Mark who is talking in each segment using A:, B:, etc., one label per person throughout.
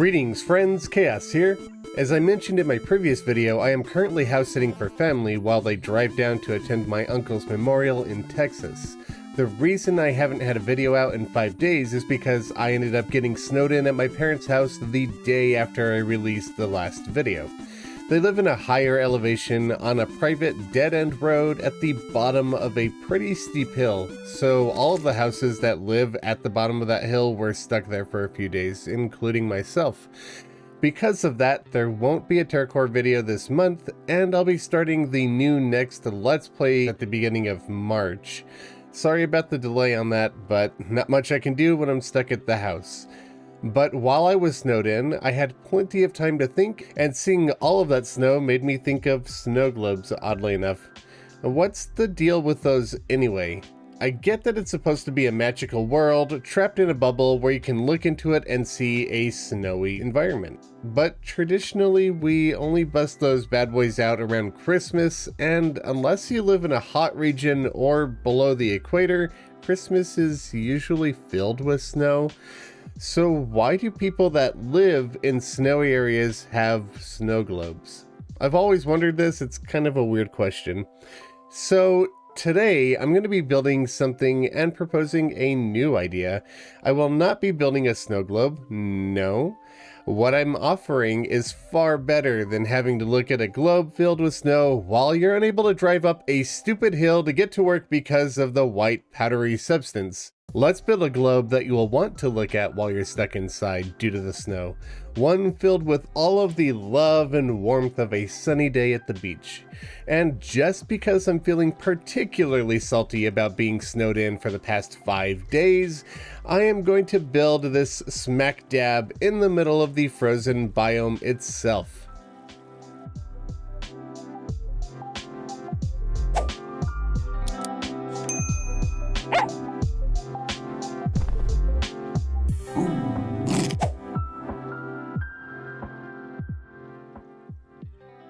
A: Greetings friends, Khaios here. As I mentioned in my previous video, I am currently house sitting for family while they drive down to attend my uncle's memorial in Texas. The reason I haven't had a video out in 5 days is because I ended up getting snowed in at my parents' house the day after I released the last video. They live in a higher elevation on a private dead-end road at the bottom of a pretty steep hill, so all of the houses that live at the bottom of that hill were stuck there for a few days, including myself. Because of that, there won't be a Terraria video this month, and I'll be starting the new next Let's Play at the beginning of March. Sorry about the delay on that, but not much I can do when I'm stuck at the house. But while I was snowed in, I had plenty of time to think, and seeing all of that snow made me think of snow globes, oddly enough. What's the deal with those anyway? I get that it's supposed to be a magical world, trapped in a bubble where you can look into it and see a snowy environment. But traditionally, we only bust those bad boys out around Christmas, and unless you live in a hot region or below the equator, Christmas is usually filled with snow. So why do people that live in snowy areas have snow globes? I've always wondered this, it's kind of a weird question. So today I'm going to be building something and proposing a new idea. I will not be building a snow globe, no. What I'm offering is far better than having to look at a globe filled with snow while you're unable to drive up a stupid hill to get to work because of the white powdery substance. Let's build a globe that you will want to look at while you're stuck inside due to the snow. One filled with all of the love and warmth of a sunny day at the beach. And just because I'm feeling particularly salty about being snowed in for the past 5 days, I am going to build this smack dab in the middle of the frozen biome itself.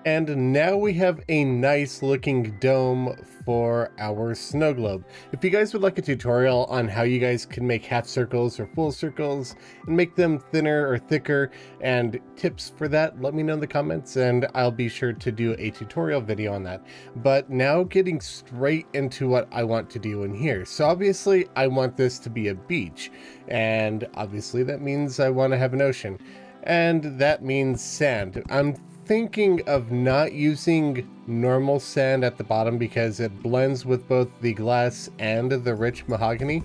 A: And now we have a nice looking dome for our snow globe. If you guys would like a tutorial on how you guys can make half circles or full circles and make them thinner or thicker and tips for that, let me know in the comments and I'll be sure to do a tutorial video on that. But now getting straight into what I want to do in here. So obviously I want this to be a beach, and obviously that means I want to have an ocean, and that means sand. I'm thinking of not using normal sand at the bottom because it blends with both the glass and the rich mahogany,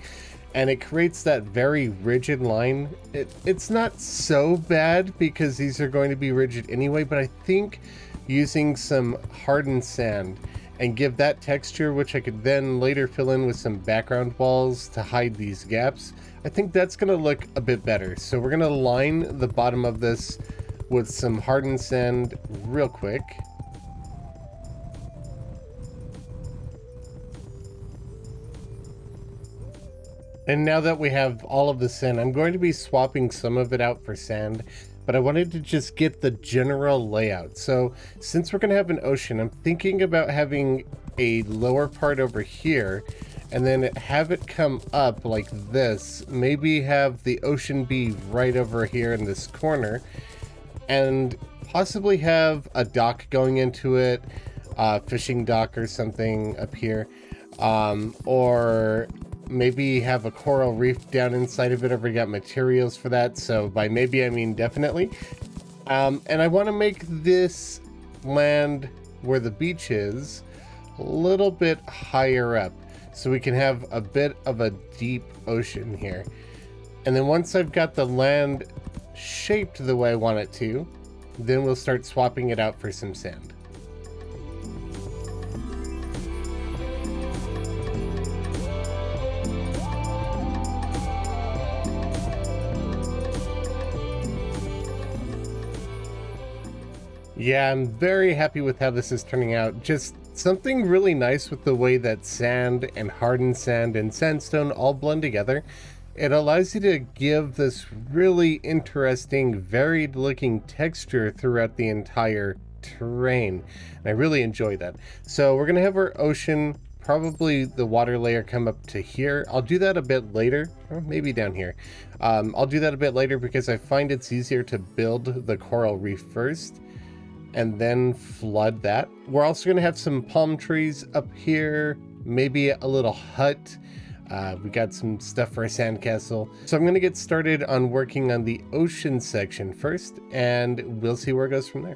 A: and it creates that very rigid line. It's not so bad because these are going to be rigid anyway, but I think using some hardened sand and give that texture, which I could then later fill in with some background walls to hide these gaps, I think that's going to look a bit better. So we're going to line the bottom of this with some hardened sand real quick. And now that we have all of the sand, I'm going to be swapping some of it out for sand, but I wanted to just get the general layout. So since we're going to have an ocean, I'm thinking about having a lower part over here and then have it come up like this. Maybe have the ocean be right over here in this corner, and possibly have a dock going into it, fishing dock or something up here, or maybe have a coral reef down inside of it. I've already got materials for that, so by maybe I mean definitely. And I want to make this land where the beach is a little bit higher up, so we can have a bit of a deep ocean here. And then once I've got the land shaped the way I want it to, then we'll start swapping it out for some sand. Yeah, I'm very happy with how this is turning out. Just something really nice with the way that sand and hardened sand and sandstone all blend together. It allows you to give this really interesting, varied looking texture throughout the entire terrain. And I really enjoy that. So we're going to have our ocean probably the water layer come up to here. I'll do that a bit later, or maybe down here. I'll do that a bit later because I find it's easier to build the coral reef first and then flood that. We're also going to have some palm trees up here, maybe a little hut. We got some stuff for a sandcastle. So I'm going to get started on working on the ocean section first, and we'll see where it goes from there.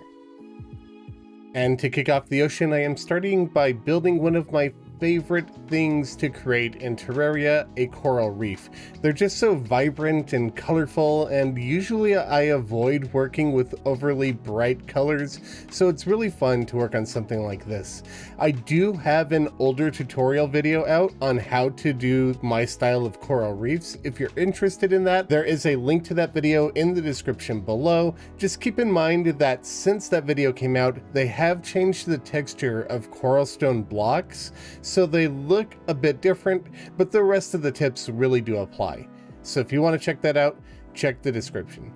A: And to kick off the ocean, I am starting by building one of my favorite things to create in Terraria, a coral reef. They're just so vibrant and colorful, and usually I avoid working with overly bright colors, so it's really fun to work on something like this. I do have an older tutorial video out on how to do my style of coral reefs. If you're interested in that, there is a link to that video in the description below. Just keep in mind that since that video came out, they have changed the texture of coral stone blocks, so they look a bit different, but the rest of the tips really do apply. So if you want to check that out, check the description.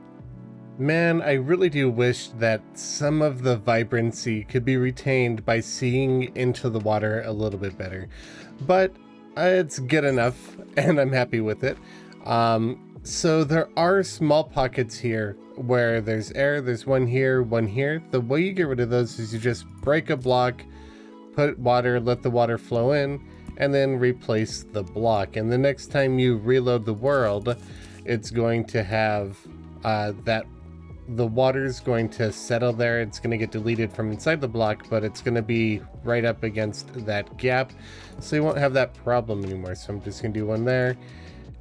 A: Man, I really do wish that some of the vibrancy could be retained by seeing into the water a little bit better, but it's good enough and I'm happy with it. So there are small pockets here where there's air. There's one here, one here. The way you get rid of those is you just break a block, put water, let the water flow in, and then replace the block. And the next time you reload the world, it's going to have the water's going to settle there. It's going to get deleted from inside the block, but it's going to be right up against that gap, so you won't have that problem anymore. So I'm just going to do one there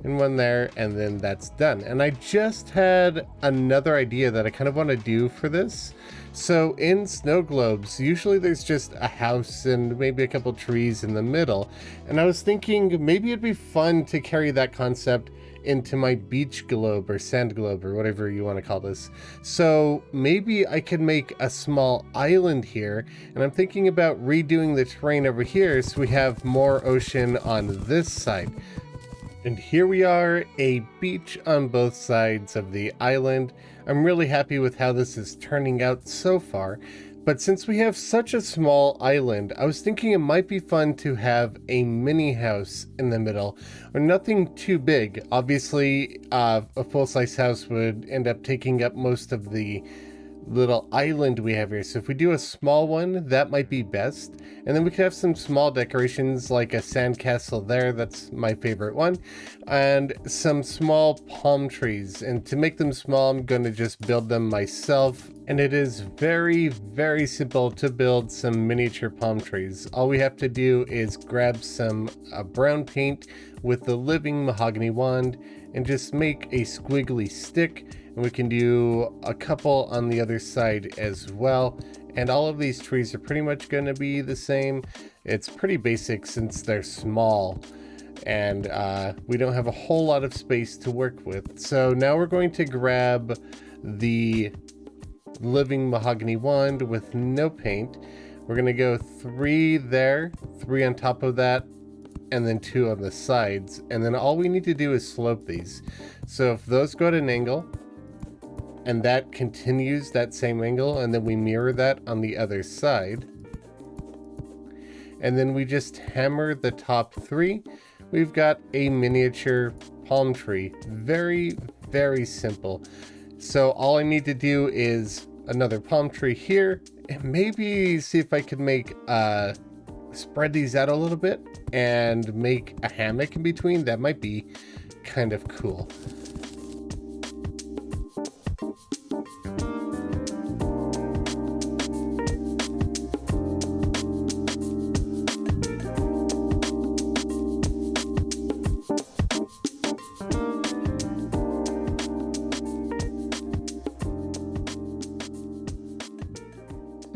A: and one there, and then that's done. And I just had another idea that I kind of want to do for this. So in snow globes, usually there's just a house and maybe a couple trees in the middle. And I was thinking maybe it'd be fun to carry that concept into my beach globe or sand globe or whatever you want to call this. So maybe I could make a small island here, and I'm thinking about redoing the terrain over here so we have more ocean on this side. And here we are, a beach on both sides of the island. I'm really happy with how this is turning out so far, but since we have such a small island, I was thinking it might be fun to have a mini house in the middle, or nothing too big. Obviously, a full-size house would end up taking up most of the little island we have here. So if we do a small one, that might be best. And then we could have some small decorations like a sandcastle there. That's my favorite one. And some small palm trees. And to make them small, I'm going to just build them myself. And it is very, very simple to build some miniature palm trees. All we have to do is grab some brown paint with the living mahogany wand and just make a squiggly stick. And we can do a couple on the other side as well. And all of these trees are pretty much going to be the same. It's pretty basic since they're small. And we don't have a whole lot of space to work with. So now we're going to grab the living mahogany wand with no paint. We're going to go 3 there, 3 on top of that, and then 2 on the sides. And then all we need to do is slope these. So if those go at an angle, and that continues that same angle, and then we mirror that on the other side, and then we just hammer the top 3, we've got a miniature palm tree. Very, very simple. So all I need to do is another palm tree here, and maybe see if I could make spread these out a little bit and make a hammock in between. That might be kind of cool.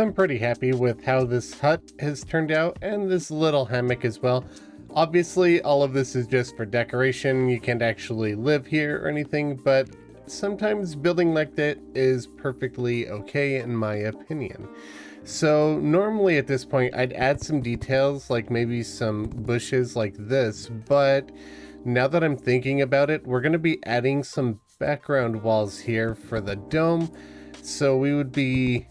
A: I'm pretty happy with how this hut has turned out, and this little hammock as well. Obviously, all of this is just for decoration. You can't actually live here or anything, but sometimes building like that is perfectly okay in my opinion. So normally at this point, I'd add some details, like maybe some bushes like this, but now that I'm thinking about it, we're going to be adding some background walls here for the dome. So we would be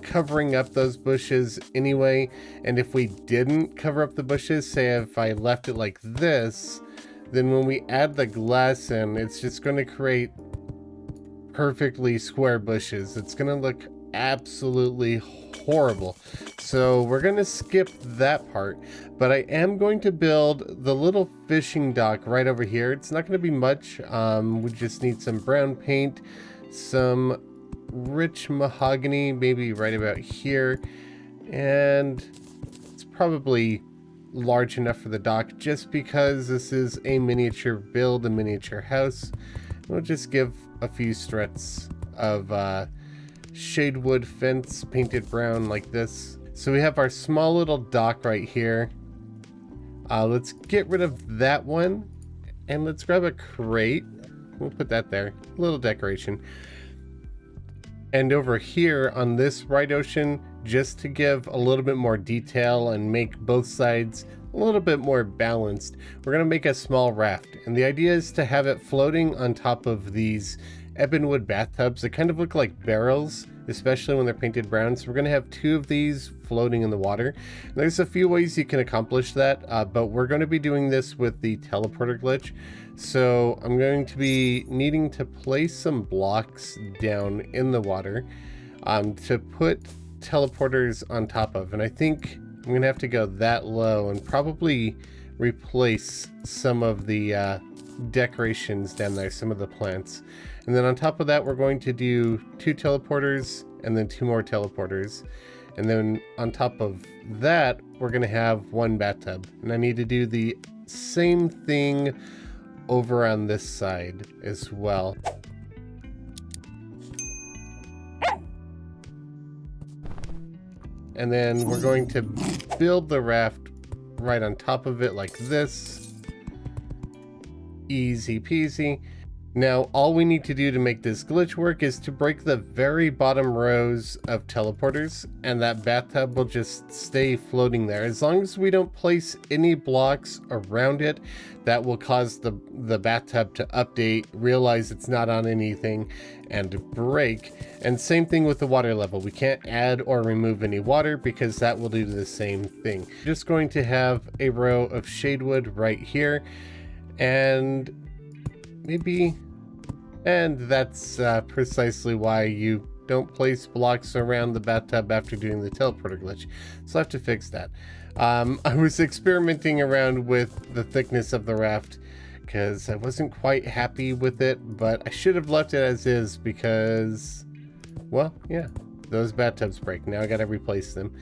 A: covering up those bushes anyway. And if we didn't cover up the bushes, say if I left it like this, then when we add the glass in, it's just going to create perfectly square bushes. It's going to look absolutely horrible. So we're going to skip that part, but I am going to build the little fishing dock right over here. It's not going to be much. We just need some brown paint, some rich mahogany, maybe right about here, and it's probably large enough for the dock just because this is a miniature build, a miniature house. We'll just give a few struts of shade wood fence painted brown like this. So we have our small little dock right here. Let's get rid of that one and let's grab a crate. We'll put that there, a little decoration. And over here on this right ocean, just to give a little bit more detail and make both sides a little bit more balanced, we're going to make a small raft. And the idea is to have it floating on top of these ebonwood bathtubs that kind of look like barrels, especially when they're painted brown. So we're going to have 2 of these floating in the water. And there's a few ways you can accomplish that, but we're going to be doing this with the teleporter glitch. So I'm going to be needing to place some blocks down in the water to put teleporters on top of. And I think I'm going to have to go that low and probably replace some of the decorations down there, some of the plants. And then on top of that, we're going to do 2 teleporters and then 2 more teleporters. And then on top of that, we're going to have 1 bathtub. And I need to do the same thing over on this side as well. And then we're going to build the raft right on top of it like this. Easy peasy. Now, all we need to do to make this glitch work is to break the very bottom rows of teleporters, and that bathtub will just stay floating there. As long as we don't place any blocks around it, that will cause the bathtub to update, realize it's not on anything, and break. And same thing with the water level. We can't add or remove any water because that will do the same thing. Just going to have a row of shadewood right here, and maybe... And that's precisely why you don't place blocks around the bathtub after doing the teleporter glitch. So I have to fix that. I was experimenting around with the thickness of the raft because I wasn't quite happy with it, but I should have left it as is because, well, yeah, those bathtubs break. Now I got to replace them.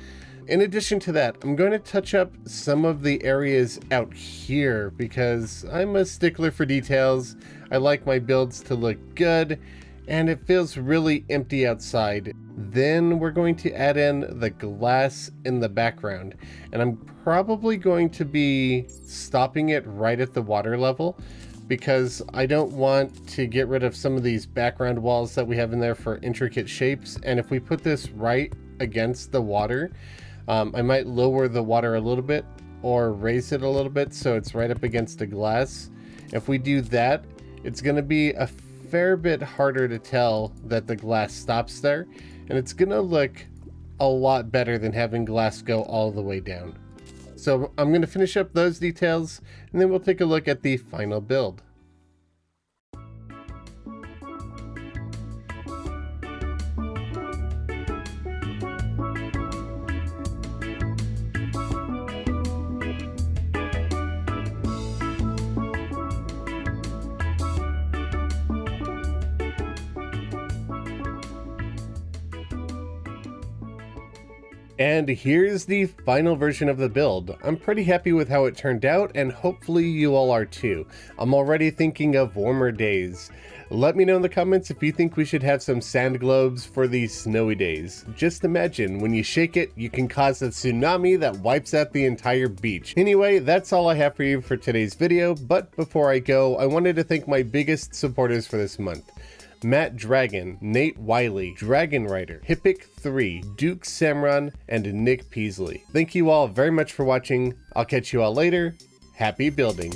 A: In addition to that, I'm going to touch up some of the areas out here because I'm a stickler for details. I like my builds to look good, and it feels really empty outside. Then we're going to add in the glass in the background, and I'm probably going to be stopping it right at the water level because I don't want to get rid of some of these background walls that we have in there for intricate shapes. And if we put this right against the water, I might lower the water a little bit or raise it a little bit so it's right up against the glass. If we do that, it's going to be a fair bit harder to tell that the glass stops there, and it's going to look a lot better than having glass go all the way down. So I'm going to finish up those details, and then we'll take a look at the final build. And here's the final version of the build. I'm pretty happy with how it turned out, and hopefully you all are too. I'm already thinking of warmer days. Let me know in the comments if you think we should have some sand globes for these snowy days. Just imagine, when you shake it, you can cause a tsunami that wipes out the entire beach. Anyway, that's all I have for you for today's video, but before I go, I wanted to thank my biggest supporters for this month. Matt Dragon, Nate Wiley, Dragon Rider, Hippic3, Duke Samron, and Nick Peasley. Thank you all very much for watching. I'll catch you all later. Happy building.